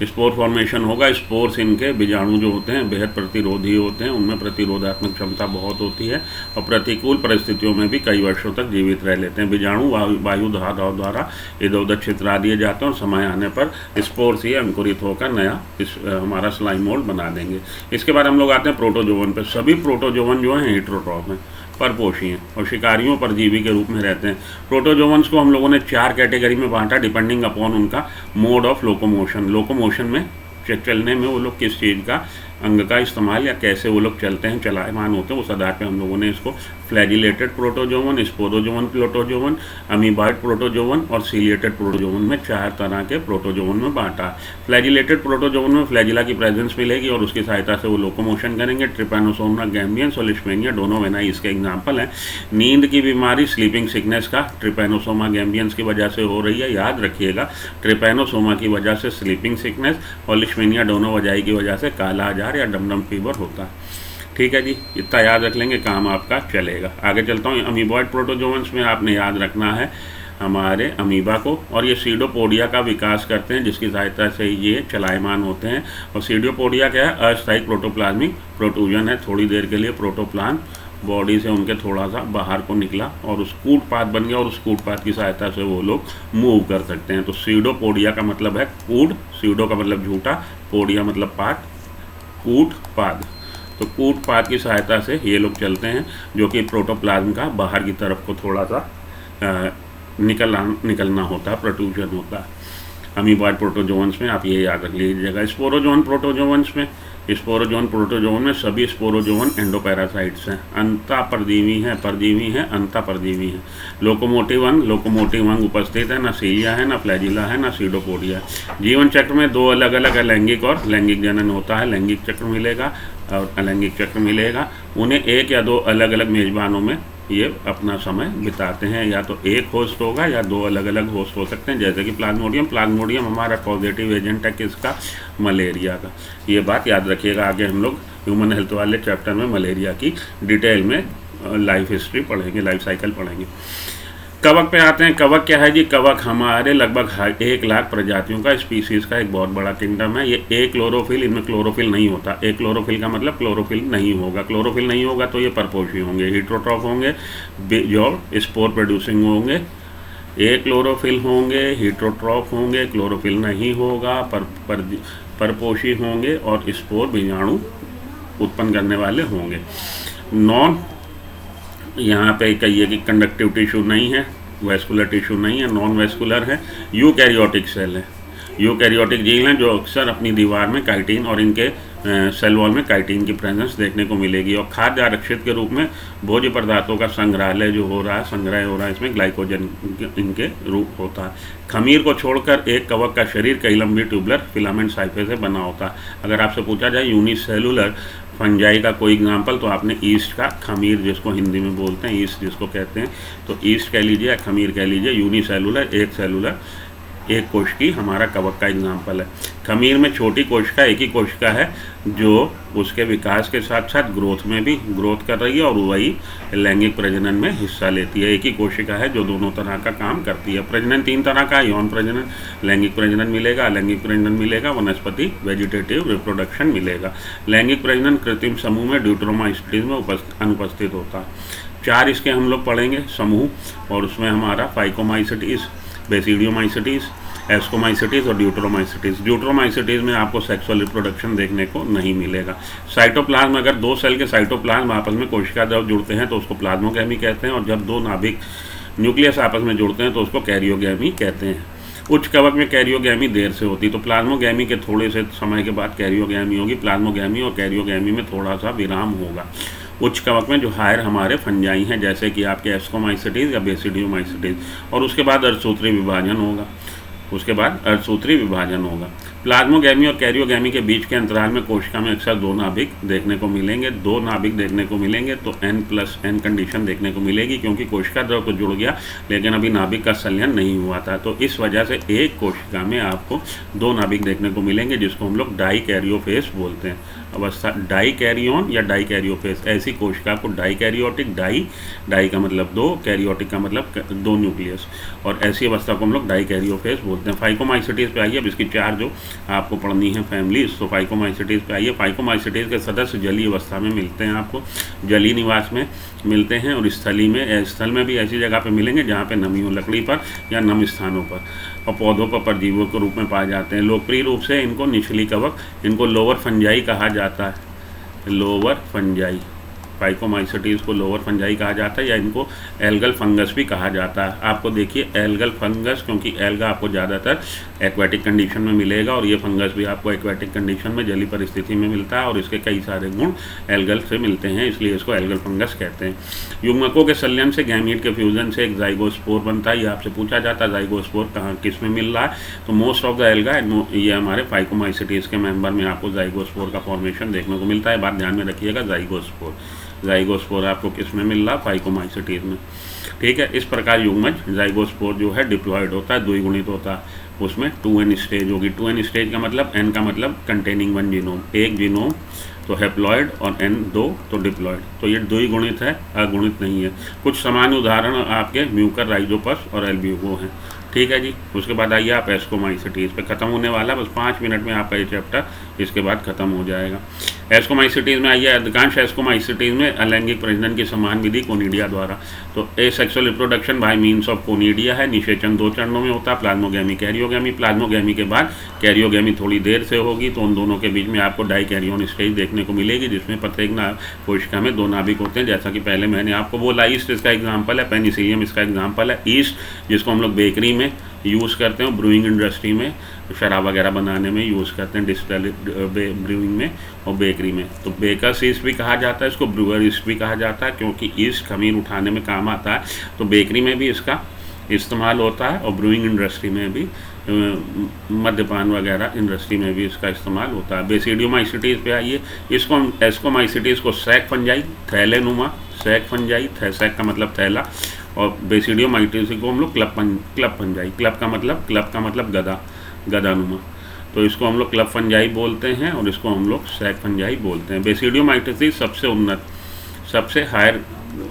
स्पोर फॉर्मेशन होगा। स्पोर्स इनके बीजाणु जो होते हैं बेहद प्रतिरोधी होते हैं, उनमें प्रतिरोधात्मक क्षमता बहुत होती है और प्रतिकूल परिस्थितियों में भी कई वर्षों तक जीवित रह लेते हैं। बीजाणु वायु धाराओं द्वारा इधर उधर छितरा दिए जाते हैं और समय आने पर स्पोर्स ही अंकुरित होकर नया हमारा स्लाइम मोल्ड बना देंगे। इसके बाद हम लोग आते हैं प्रोटोजोवन पर। सभी प्रोटोजोवन जो हैं हेटेरोट्रॉफ हैं, परपोषी हैं और शिकारियों परजीवी के रूप में रहते हैं। प्रोटोजोवंस को हम लोगों ने 4 कैटेगरी में बांटा डिपेंडिंग अपॉन उनका मोड ऑफ लोकोमोशन। लोकोमोशन में चलने में वो लोग किस चीज़ का अंग का इस्तेमाल या कैसे वो लोग चलते हैं, चलायमान होते हैं, उस आधार पे हम लोगों ने इसको flagellated protozoan, sporozoan protozoan, amoeboid protozoan और सीलिएटेड प्रोटोजोवन में 4 तरह के प्रोटोजोवन में बांटा। फ्लैजिलेटेड प्रोटोजोवन में फ्लैजिला की प्रेजेंस मिलेगी और उसकी सहायता से वो लोकोमोशन करेंगे। ट्रिपैनोसोमा गैम्बियंस और लिशमेनिया डोनोवेनाई इसके एग्जाम्पल हैं। नींद की बीमारी स्लीपिंग सिकनेस का ट्रिपैनोसोमा गैम्बियंस की वजह से हो रही है, याद रखिएगा। ट्रिपैनोसोमा की वजह से स्लीपिंग सिकनेस और लिशमेनिया डोनोवेनाई की वजह से काला आजार या डमडम फीवर होता है। ठीक है जी, इतना याद रख लेंगे, काम आपका चलेगा। आगे चलता हूँ। अमीबॉइड प्रोटोजोन्स में आपने याद रखना है हमारे अमीबा को, और ये सीडोपोडिया का विकास करते हैं जिसकी सहायता से ये चलायमान होते हैं। और सीडोपोडिया क्या है? अस्थायी प्रोटोप्लाज्मिक प्रोट्रूजन है। थोड़ी देर के लिए प्रोटोप्लाज्म बॉडी से उनके थोड़ा सा बाहर को निकला और उस कूट पाथ बन गया और उस कूट पाथ की सहायता से वो लोग मूव कर सकते हैं। तो सीडोपोडिया का मतलब है कूट, सीडो का मतलब झूठा, पोडिया मतलब पाथ, कूट पाद। तो कूट पाद की सहायता से ये लोग चलते हैं, जो कि प्रोटोप्लाज्म का बाहर की तरफ को थोड़ा सा निकलना होता है, प्रोट्रूजन होता है। अमीबॉइड प्रोटोजोन्स में आप ये याद रख लीजिएगा। स्पोरोजोन प्रोटोजोन्स में, स्पोरोजोन प्रोटोजोन में सभी स्पोरोजोन एंडोपैरासाइट्स हैं, अंता परजीवी हैं, परजीवी हैं, अंता परजीवी हैं। लोकोमोटिव अंग उपस्थित है, ना सीलिया है, ना फ्लैजिला है, ना सीडोपोडिया है। जीवन चक्र में 2 अलग अलग लैंगिक और लैंगिक जनन होता है। लैंगिक चक्र मिलेगा और अलैंगिक चक्र मिलेगा। उन्हें 1 या 2 अलग अलग मेज़बानों में ये अपना समय बिताते हैं, या तो एक होस्ट होगा या 2 अलग अलग होस्ट हो सकते हैं, जैसे कि प्लाज्मोडियम हमारा पॉजिटिव एजेंट है किसका? मलेरिया का। ये बात याद रखिएगा। आगे हम लोग ह्यूमन हेल्थ वाले चैप्टर में मलेरिया की डिटेल में लाइफ हिस्ट्री पढ़ेंगे, लाइफ साइकिल पढ़ेंगे। कवक पे आते हैं। कवक क्या है जी? कवक हमारे लगभग 1 लाख प्रजातियों का, स्पीसीज़ का एक बहुत बड़ा किंगडम है। ये क्लोरोफिल, इनमें क्लोरोफिल नहीं होता। क्लोरोफिल का मतलब क्लोरोफिल नहीं होगा। क्लोरोफिल नहीं होगा तो ये परपोषी होंगे, हिट्रोट्रॉफ होंगे, जो स्पोर प्रोड्यूसिंग होंगे। क्लोरोफिल होंगे, हिट्रोट्रॉफ होंगे, क्लोरोफिल नहीं होगा, परपोषी होंगे और स्पोर बीजाणु उत्पन्न करने वाले होंगे। नॉन, यहाँ पे कहिए कि कंडक्टिव टिश्यू नहीं है, वेस्कुलर टिश्यू नहीं है, नॉन वेस्कुलर है। यूकैरियोटिक सेल है, यूकैरियोटिक जीव हैं जो अक्सर अपनी दीवार में काइटिन और इनके सेल वॉल में काइटिन की प्रेजेंस देखने को मिलेगी। और खाद्य आरक्षित के रूप में भोज्य पदार्थों का संग्रह हो रहा है, इसमें ग्लाइकोजन इनके रूप होता है। खमीर को छोड़कर एक कवक का शरीर कई लंबी ट्यूबुलर फिलामेंट साइफे से बना होता है। अगर आपसे पूछा जाए यूनिसेलुलर फंजाई का कोई एग्जाम्पल, तो आपने ईस्ट का, खमीर जिसको हिंदी में बोलते हैं, ईस्ट जिसको कहते हैं, तो ईस्ट कह लीजिए या खमीर कह लीजिए। यूनिसेलुलर, एक सेलुलर, एक कोशिकी हमारा कवक का एग्जाम्पल है। खमीर में छोटी कोशिका, एक ही कोशिका है जो उसके विकास के साथ साथ ग्रोथ में भी ग्रोथ कर रही है और वही लैंगिक प्रजनन में हिस्सा लेती है। एक ही कोशिका है जो दोनों तरह का काम करती है। प्रजनन 3 तरह का, यौन प्रजनन, लैंगिक प्रजनन मिलेगा, अलैंगिक प्रजनन मिलेगा, वनस्पति वेजिटेटिव रिप्रोडक्शन मिलेगा। लैंगिक प्रजनन कृत्रिम समूह में ड्यूटेरोमाइसिटीज में अनुपस्थित होता है। 4 इसके हम लोग पढ़ेंगे समूह, और उसमें हमारा फाइकोमाइसिटीज, बेसिडियोमाइसिटीज, एस्कोमाइसिटीज और ड्यूटेरोमाइसिटीज। ड्यूटेरोमाइसिटीज में आपको सेक्सुअल रिप्रोडक्शन देखने को नहीं मिलेगा। साइटोप्लाज्म, अगर 2 सेल के साइटोप्लाज्म आपस में कोशिका द्रव जुड़ते हैं तो उसको प्लाज्मोगैमी कहते हैं, और जब 2 नाभिक न्यूक्लियस आपस में जुड़ते हैं तो उसको कैरियोगैमी कहते हैं। उच्च कवक में कैरियोगैमी देर से होती है, तो प्लाज्मोगैमी के थोड़े से समय के बाद कैरियोगैमी होगी। प्लाज्मोगैमी और कैरियोगैमी में थोड़ा सा विराम होगा। उच्च कवक में जो हायर हमारे फंजाई हैं, जैसे कि आपके एस्कोमाइसिटीज या बेसिडियोमाइसिटीज, और उसके बाद अर्धसूत्री विभाजन होगा। प्लाज्मोगैमी और कैरियोगैमी के बीच के अंतराल में कोशिका में अक्सर 2 नाभिक देखने को मिलेंगे। 2 नाभिक देखने को मिलेंगे तो N+N कंडीशन देखने को मिलेगी, क्योंकि कोशिका द्रव तो जुड़ गया लेकिन अभी नाभिक का संलयन नहीं हुआ था। तो इस वजह से एक कोशिका में आपको 2 नाभिक देखने को मिलेंगे, जिसको हम लोग डाइकैरियोफेस बोलते हैं। अवस्था डाइकैरियोन या डाइकैरियोफेस, ऐसी कोशिका को डाइकैरियोटिक, डाई का मतलब 2, कैरियोटिक का मतलब 2 न्यूक्लियस, और ऐसी अवस्था को हम लोग डाइकैरियोफेस बोलते हैं। फाइकोमाइसिटीज पे आइए। अब इसकी 4 जो आपको पढ़नी है फैमिलीज, तो फाइकोमाइसिटीज पे आइए। फाइकोमाइसिटीज के सदस्य जलीय अवस्था में मिलते हैं, आपको जलीय निवास में मिलते हैं, और स्थल में भी ऐसी जगह पे मिलेंगे जहाँ पे नमी हो, लकड़ी पर या नम स्थानों पर, और पौधों पर परजीवियों के रूप में पाए जाते हैं। लोकप्रिय रूप से इनको निचली कवक, इनको लोअर फंजाई कहा जाता है। लोअर फंजाई, फाइकोमाइसिटीज़ को लोअर फंजाई कहा जाता है, या इनको एल्गल फंगस भी कहा जाता है। आपको देखिए एल्गल फंगस, क्योंकि एल्गा आपको ज़्यादातर एक्वेटिक कंडीशन में मिलेगा और ये फंगस भी आपको एक्वेटिक कंडीशन में जलीय परिस्थिति में मिलता है और इसके कई सारे गुण एल्गल से मिलते हैं, इसलिए इसको एल्गल फंगस कहते हैं। युग्मकों के संलयन से गैमीट के फ्यूजन से एक जाइगोस्पोर बनता है। ये आपसे पूछा जाता है जाइगोस्पोर कहाँ किस में मिल रहा है, तो मोस्ट ऑफ द एल्गा ये हमारे फाइकोमाइसिटीज़ के मेंबर में आपको जाइगोस्पोर का फॉर्मेशन देखने को मिलता है। बात ध्यान में रखिएगा, जाइगोस्पोर आपको किस में मिल रहा है, फाइकोमाइसिटीज़ में। ठीक है, इस प्रकार युग्मज जाइगोस्पोर जो है डिप्लॉयड होता है, द्विगुणित होता है। उसमें 2n स्टेज होगी। 2n स्टेज का मतलब n का मतलब कंटेनिंग 1 जीनोम, एक जीनोम तो हैप्लॉयड और n 2 तो डिप्लॉयड। तो ये द्विगुणित है, अगुणित नहीं है। कुछ सामान्य उदाहरण आपके म्यूकर राइजोपस और एल्ब्यूगो हैं। ठीक है जी। उसके बाद आइए आप एस्कोमाइसिटीज़ पे, ख़त्म होने वाला बस 5 मिनट में आपका ये चैप्टर, इसके बाद ख़त्म हो जाएगा। एस्कोमाइसिटीज़ में आइए, अधिकांश एस्कोमाइसिटीज़ में अलैंगिक प्रजनन की समान विधि कोनिडिया द्वारा। तो ए sexual reproduction by means of conidia है। निषेचन 2 चरणों में होता है, प्लाज्मोगैमी, कैरियोगैमी। प्लाज्मोगैमी के बाद कैरियोगैमी थोड़ी देर से होगी, तो उन दोनों के बीच में आपको डाइकैरियोन स्टेज देखने को मिलेगी, जिसमें प्रत्येक कोशिका में 2 नाभिक होते हैं। जैसा कि पहले मैंने आपको बोला, ईस्ट इसका एग्जाम्पल है, पेनिसिलियम इसका एग्जाम्पल है। ईस्ट जिसको हम लोग बेकरी में यूज़ करते हैं, ब्रूइंग इंडस्ट्री में शराब वगैरह बनाने में यूज़ करते हैं, डिस्टिल ब्रूइंग में और बेकरी में। तो बेकर्स ईस्ट भी कहा जाता है, इसको ब्रूअर ईस्ट भी कहा जाता है, क्योंकि ईस्ट खमीर उठाने में काम आता है। तो बेकरी में भी इसका इस्तेमाल होता है और ब्रूइंग इंडस्ट्री में भी, मद्यपान वगैरह इंडस्ट्री में भी इसका इस्तेमाल होता है। बेसिडियोमाइसिटीज़ पे आइए, इसको हम एस्कोमाइसिटीज़ को सैक फंजाई, थैलेनुमा, सैक फंजाई, सैक का मतलब थैला, और बेसिडियोमाइसिटीज़ को हम लोग क्लब फंजाई, क्लब का मतलब गदानुमा। तो इसको हम लोग क्लब फंजाई बोलते हैं और इसको हम लोग सैक फंजाई बोलते हैं। बेसिडियोमाइसिटीज़ सबसे उन्नत, सबसे हायर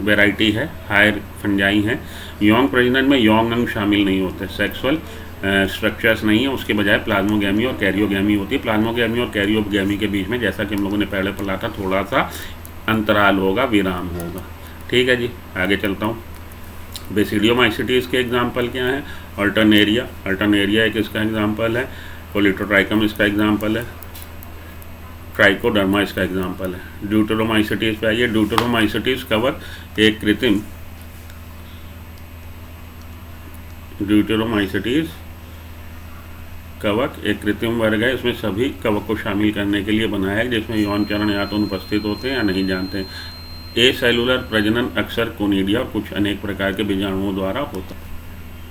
वेराइटी है, हायर फंजाई है। यौन प्रजनन में यौन अंग शामिल नहीं होते, सेक्सुअल स्ट्रक्चर्स नहीं है, उसके बजाय प्लाज्मोगैमी और कैरियोगैमी होती है। प्लाज्मोगैमी और कैरियोगैमी के बीच में, जैसा कि हम लोगों ने पहले पढ़ा था, थोड़ा सा अंतराल होगा, विराम होगा। ठीक है जी, आगे चलता हूँ। बेसिडियोमाइसिटीज़ के एग्जाम्पल क्या हैं? अल्टरनेरिया एक इसका एग्जाम्पल है, कोलिटोट्राइकम इसका एग्जाम्पल है, ट्राइकोडर्मा इसका एग्जाम्पल है। ड्यूटेरोमाइसिटीज़ पे आइए। ड्यूटेरोमाइसिटीज़ कवक एक कृत्रिम, ड्यूटेरोमाइसिटीज़ कवक एक कृत्रिम वर्ग है। इसमें सभी कवक को शामिल करने के लिए बनाया है, जिसमें यौन चरण या तो अनुपस्थित होते हैं या नहीं जानते हैं। ए सेलुलर प्रजनन अक्सर कोनिडिया और कुछ अनेक प्रकार के बीजाणुओं द्वारा होता है।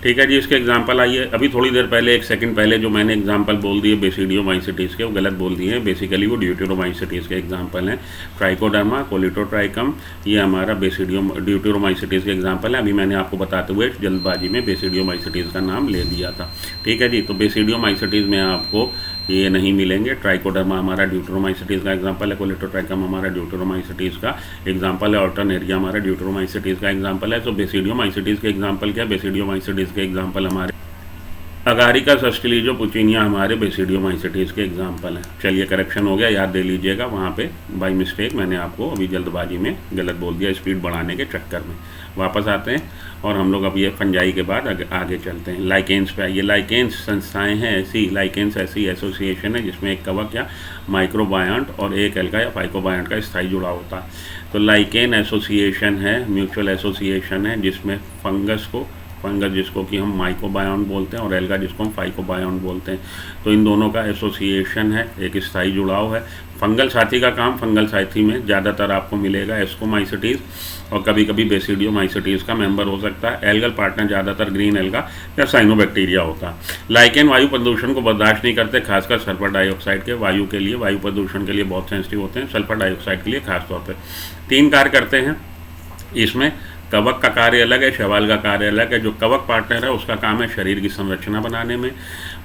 ठीक है जी, इसके एग्जाम्पल आइए। अभी थोड़ी देर पहले, 1 सेकंड पहले जो मैंने एग्जाम्पल बोल दिए बेसिडियोमाइसिटीज़ के, वो गलत बोल दिए हैं। बेसिकली वो ड्यूटेरोमाइसिटीज़ के एग्जाम्पल हैं। ट्राइकोडर्मा, कोलिटोट्राइकम, ये हमारा ड्यूटेरोमाइसिटीज़ के एग्जाम्पल है। अभी मैंने आपको बताते हुए जल्दबाजी में बेसिडियोमाइसिटीज़ का नाम ले दिया था। ठीक है जी। तो बेसिडियोमाइसिटीज़ में आपको ये नहीं मिलेंगे। ट्राइकोडर्मा हमारा ड्यूटेरोमाइसिटीज़ का एग्जाम्पल है, कोलिटोट्राइकम हमारा ड्यूटेरोमाइसिटीज़ का एग्जाम्पल है, ऑल्टरनेरिया हमारा ड्यूटेरोमाइसिटीज़ का एग्जाम्पल है। तो बेसिडियोमाइसिटीज़ के एग्जाम्पल क्या? बेसिडियोमाइसिटीज़ के एग्जाम्पल हमारे अगारिका, सस्टिलिजो, पुचिनिया हमारे बेसिडियोमाइसिटीज़ के एग्जाम्पल हैं। चलिए, करेक्शन हो गया, याद दे लीजिएगा, वहाँ पे बाई मिस्टेक मैंने आपको अभी जल्दबाजी में गलत बोल दिया, स्पीड बढ़ाने के चक्कर में। वापस आते हैं और हम लोग अब ये फंजाई के बाद आगे चलते हैं। लाइकेंस पे आइए। लाइकेंस संस्थाएं हैं ऐसी, लाइकेंस ऐसी एसोसिएशन है जिसमें एक कवक या माइक्रोबायंट और एक एल्गा या फाइकोबायंट का स्थायी जुड़ाव होता है। तो लाइकेन एसोसिएशन है, म्यूचुअल एसोसिएशन है, जिसमें फंगस जिसको कि हम माइक्रोबायोन बोलते हैं और एल्गा जिसको हम फाइकोबायोन बोलते हैं। तो इन दोनों का एसोसिएशन है, एक स्थायी जुड़ाव है। फंगल साथी का काम, फंगल साथी में ज़्यादातर आपको मिलेगा एस्कोमाइसिटीज़ और कभी कभी बेसिडियोमाइसिटीज़ का मेंबर हो सकता है। एल्गल पार्टनर ज़्यादातर ग्रीन एल्गा या साइनोबैक्टीरिया होता है। लाइकेन वायु प्रदूषण को बर्दाश्त नहीं करते, खासकर सल्फर डाइऑक्साइड के वायु के लिए, वायु प्रदूषण के लिए बहुत सेंसिटिव होते हैं, सल्फर डाइऑक्साइड के लिए खासतौर पर। 3 कार्य करते हैं इसमें। कवक का कार्य अलग है, शैवाल का कार्य अलग है। जो कवक पार्टनर है उसका काम है शरीर की संरचना बनाने में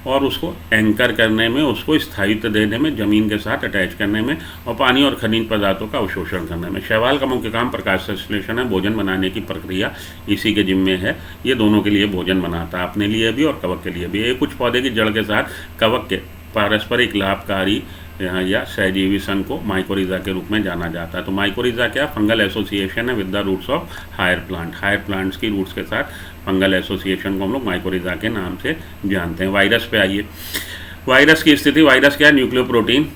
और उसको एंकर करने में, उसको स्थायित्व देने में, ज़मीन के साथ अटैच करने में और पानी और खनिज पदार्थों का अवशोषण करने में। शैवाल का मुख्य काम प्रकाश संश्लेषण है, भोजन बनाने की प्रक्रिया इसी के जिम्मे है। ये दोनों के लिए भोजन बनाता है, अपने लिए भी और कवक के लिए भी। ये कुछ पौधे की जड़ के साथ कवक के पारस्परिक लाभकारी या सहजीवी संघ को माइकोरिजा के रूप में जाना जाता है। तो माइकोरिजा क्या? फंगल एसोसिएशन है with the roots of higher plant. Higher plants की रूट्स के साथ फंगल एसोसिएशन को हम लोग माइकोरिजा के नाम से जानते हैं। वायरस पे आइए। वायरस की स्थिति, वायरस क्या है? न्यूक्लियोप्रोटीन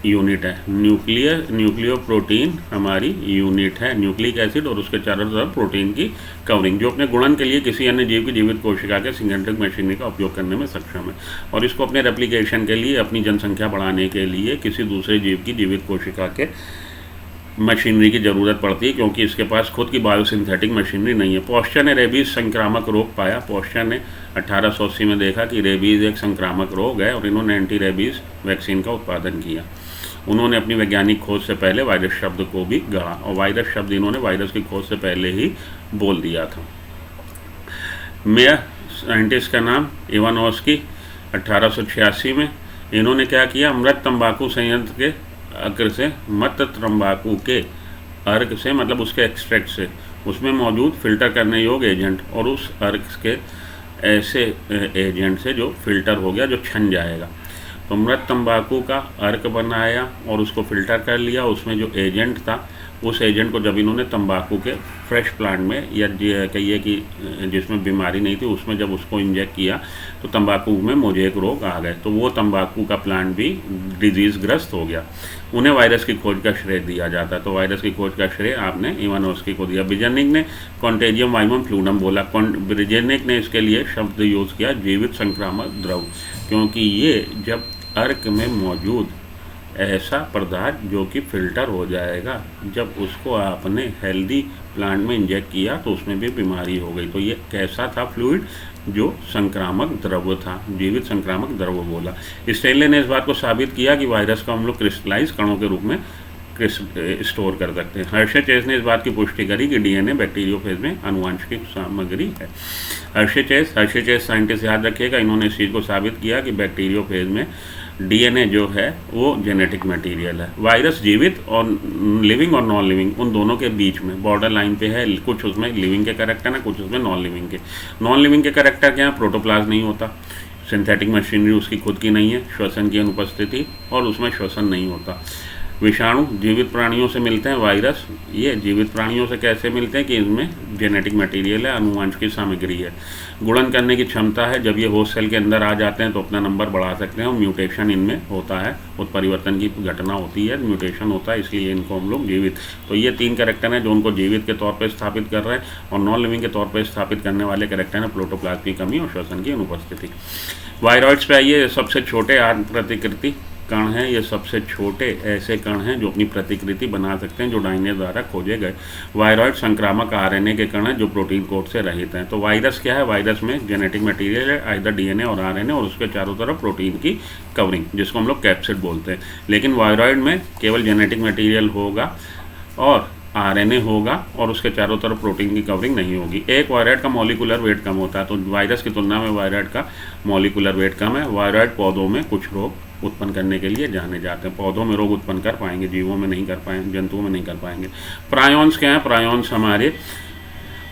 यूनिट है। न्यूक्लियो प्रोटीन हमारी यूनिट है, न्यूक्लिक एसिड और उसके चारों तरफ प्रोटीन की कवरिंग, जो अपने गुणन के लिए किसी अन्य जीव की जीवित कोशिका के सिंथेटिक मशीनरी का उपयोग करने में सक्षम है, और इसको अपने रेप्लिकेशन के लिए, अपनी जनसंख्या बढ़ाने के लिए किसी दूसरे जीव की जीवित कोशिका के मशीनरी की ज़रूरत पड़ती है, क्योंकि इसके पास खुद की बायोसिंथेटिक मशीनरी नहीं है। पोस्चर ने रेबीज़ संक्रामक रोग पाया। पोस्चर ने 1880 में देखा कि रेबीज़ एक संक्रामक रोग है, और इन्होंने एंटी रेबीज़ वैक्सीन का उत्पादन किया। उन्होंने अपनी वैज्ञानिक खोज से पहले वायरस शब्द को भी गढ़ा, और वायरस शब्द इन्होंने वायरस की खोज से पहले ही बोल दिया था। मेयर साइंटिस्ट का नाम इवानोव्स्की, 1886 में। इन्होंने क्या किया, मृत तंबाकू संयंत्र के अर्क से, मत तंबाकू के अर्क से मतलब उसके एक्सट्रैक्ट से, उसमें मौजूद फिल्टर करने योग्य एजेंट, और उस अर्क के ऐसे एजेंट से जो फिल्टर हो गया, जो छन जाएगा। तो मृत तंबाकू का अर्क बनाया और उसको फ़िल्टर कर लिया। उसमें जो एजेंट था, उस एजेंट को जब इन्होंने तंबाकू के फ्रेश प्लांट में, या कहिए कि जिसमें बीमारी नहीं थी उसमें जब उसको इंजेक्ट किया, तो तंबाकू में मोज़ेक रोग आ गए। तो वो तंबाकू का प्लांट भी डिजीज़ ग्रस्त हो गया। उन्हें वायरस की खोज का श्रेय दिया जाता है। तो वायरस की खोज का श्रेय आपने इवानोव्स्की को दिया। बिजेनिक ने कॉन्टेजियम वाइमम फ्लूडम बोला। बिजेनिक ने इसके लिए शब्द यूज़ किया जीवित संक्रामक द्रव, क्योंकि ये जब अर्क में मौजूद ऐसा पदार्थ जो कि फ़िल्टर हो जाएगा, जब उसको आपने हेल्दी प्लांट में इंजेक्ट किया तो उसमें भी बीमारी हो गई। तो ये कैसा था फ्लूइड, जो संक्रामक द्रव्य था, जीवित संक्रामक द्रव्य बोला। स्टेनले ने इस बात को साबित किया कि वायरस को हम लोग क्रिस्टलाइज कणों के रूप में स्टोर कर सकते हैं। हर्षे चेस ने इस बात की पुष्टि करी कि डीएनए बैक्टीरियोफेज में आनुवांशिक सामग्री है। हर्षे चेस साइंटिस्ट याद रखिएगा, इन्होंने इस चीज़ को साबित किया कि बैक्टीरियोफेज में डीएनए जो है वो जेनेटिक मटेरियल है। वायरस जीवित और लिविंग और नॉन लिविंग उन दोनों के बीच में बॉर्डर लाइन पे है। कुछ उसमें लिविंग के कैरेक्टर हैं, कुछ उसमें नॉन लिविंग के। नॉन लिविंग के कैरेक्टर क्या है, प्रोटोप्लाज्म नहीं होता, सिंथेटिक मशीनरी उसकी खुद की नहीं है, श्वसन की अनुपस्थिति, और उसमें श्वसन नहीं होता। विषाणु जीवित प्राणियों से मिलते हैं। वायरस ये जीवित प्राणियों से कैसे मिलते हैं कि इसमें जेनेटिक मटेरियल है, आनुवांशिक सामग्री है, गुणन करने की क्षमता है। जब ये होस्ट सेल के अंदर आ जाते हैं तो अपना नंबर बढ़ा सकते हैं, और म्यूटेशन इनमें होता है, उत्परिवर्तन की घटना होती है, म्यूटेशन होता है, इसलिए इनको हम लोग जीवित। तो ये 3 कैरेक्टर हैं जो उनको जीवित के तौर पर स्थापित कर रहे हैं, और नॉन लिविंग के तौर पर स्थापित करने वाले कैरेक्टर हैं प्रोटोप्लाज्म की कमी और श्वसन की अनुपस्थिति। वायरॉइड्स पे आइए। सबसे छोटे आत्म प्रतिकृति कण हैं, ये सबसे छोटे ऐसे कण हैं जो अपनी प्रतिकृति बना सकते हैं, जो डाइने द्वारा खोजे गए। वायरॉइड संक्रामक आरएनए के कण हैं जो प्रोटीन कोड से रहित हैं। तो वायरस क्या है, वायरस में जेनेटिक मटेरियल है, आइदर डीएनए और आरएनए, और उसके चारों तरफ प्रोटीन की कवरिंग, जिसको हम लोग कैप्सिड बोलते हैं। लेकिन वायरॉइड में केवल जेनेटिक मटेरियल होगा और आरएनए होगा, और उसके चारों तरफ प्रोटीन की कवरिंग नहीं होगी। एक वायरॉइड का मॉलिकुलर वेट कम होता है, तो वायरस की तुलना में वायरॉइड का मॉलिकुलर वेट कम है। वायरॉइड पौधों में कुछ रोग उत्पन्न करने के लिए जाने जाते हैं। पौधों में रोग उत्पन्न कर पाएंगे, जीवों में नहीं कर पाएंगे, जंतुओं में नहीं कर पाएंगे। प्रायोन्स क्या हैं, प्रायोन्स हमारे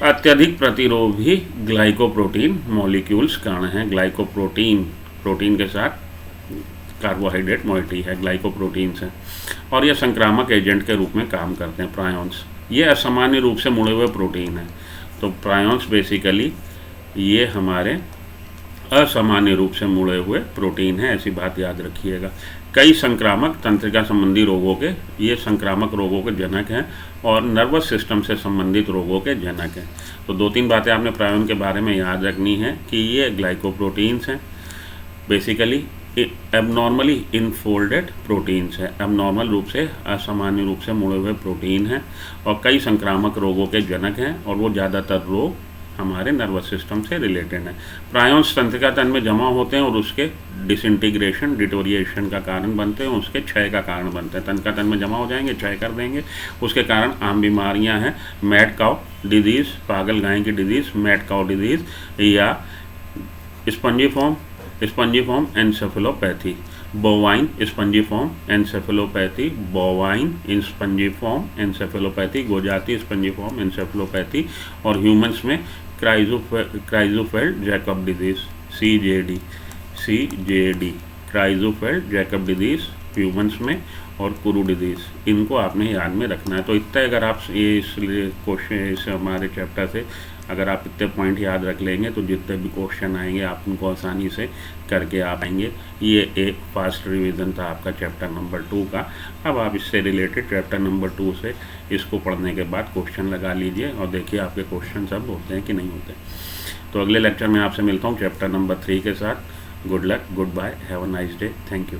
अत्यधिक प्रतिरोधी ग्लाइकोप्रोटीन मॉलिक्यूल्स कण हैं। ग्लाइकोप्रोटीन, प्रोटीन के साथ कार्बोहाइड्रेट मोइटी है, ग्लाइकोप्रोटीन्स हैं, और ये संक्रामक एजेंट के रूप में काम करते हैं। प्रायोन्स ये असामान्य रूप से मुड़े हुए प्रोटीन हैं। तो प्रायोन्स बेसिकली ये हमारे असामान्य रूप से मुड़े हुए प्रोटीन है, ऐसी बात याद रखिएगा। कई संक्रामक तंत्रिका संबंधी रोगों के, ये संक्रामक रोगों के जनक हैं, और नर्वस सिस्टम से संबंधित रोगों के जनक हैं। तो 2-3 बातें आपने प्रायोन के बारे में याद रखनी है कि ये ग्लाइकोप्रोटीन्स हैं, बेसिकली एबनॉर्मली इनफोल्डेड प्रोटीन्स है, एबनॉर्मल रूप से, असामान्य रूप से मुड़े हुए प्रोटीन हैं, और कई संक्रामक रोगों के जनक हैं, और वो ज़्यादातर रोग हमारे नर्वस सिस्टम से रिलेटेड है। प्रायोन्स तंत्रिका तन में जमा होते हैं और उसके डिसइंटीग्रेशन, डिटोरिएशन का कारण बनते हैं, उसके क्षय का कारण बनते हैं। तंत्रिका तन में जमा हो जाएंगे, क्षय कर देंगे, उसके कारण आम बीमारियां हैं मैड काउ डिजीज़, पागल गाय की डिजीज़, मैड काउ डिजीज़, या spongiform encephalopathy, bovine spongiform encephalopathy, bovine spongiform encephalopathy, गोजाती स्पंजीफॉर्म एन्सेफेलोपैथी, और ह्यूमंस में Creutzfeldt Jakob disease, CJD, Creutzfeldt Jakob disease humans में और कुरू डिजीज़, इनको आपने याद में रखना है। तो इतना अगर आप ये इस क्वेश्चन इस हमारे चैप्टर से अगर आप इतने पॉइंट याद रख लेंगे तो जितने भी क्वेश्चन आएंगे आप उनको आसानी से करके आप आएंगे। ये एक फास्ट रिवीजन था आपका चैप्टर नंबर 2 का। अब आप इससे रिलेटेड चैप्टर नंबर 2 से इसको पढ़ने के बाद क्वेश्चन लगा लीजिए और देखिए आपके क्वेश्चन सब होते हैं कि नहीं होते। तो अगले लेक्चर में आपसे मिलता हूँ चैप्टर नंबर 3 के साथ। Good luck, goodbye, have a nice day, thank you.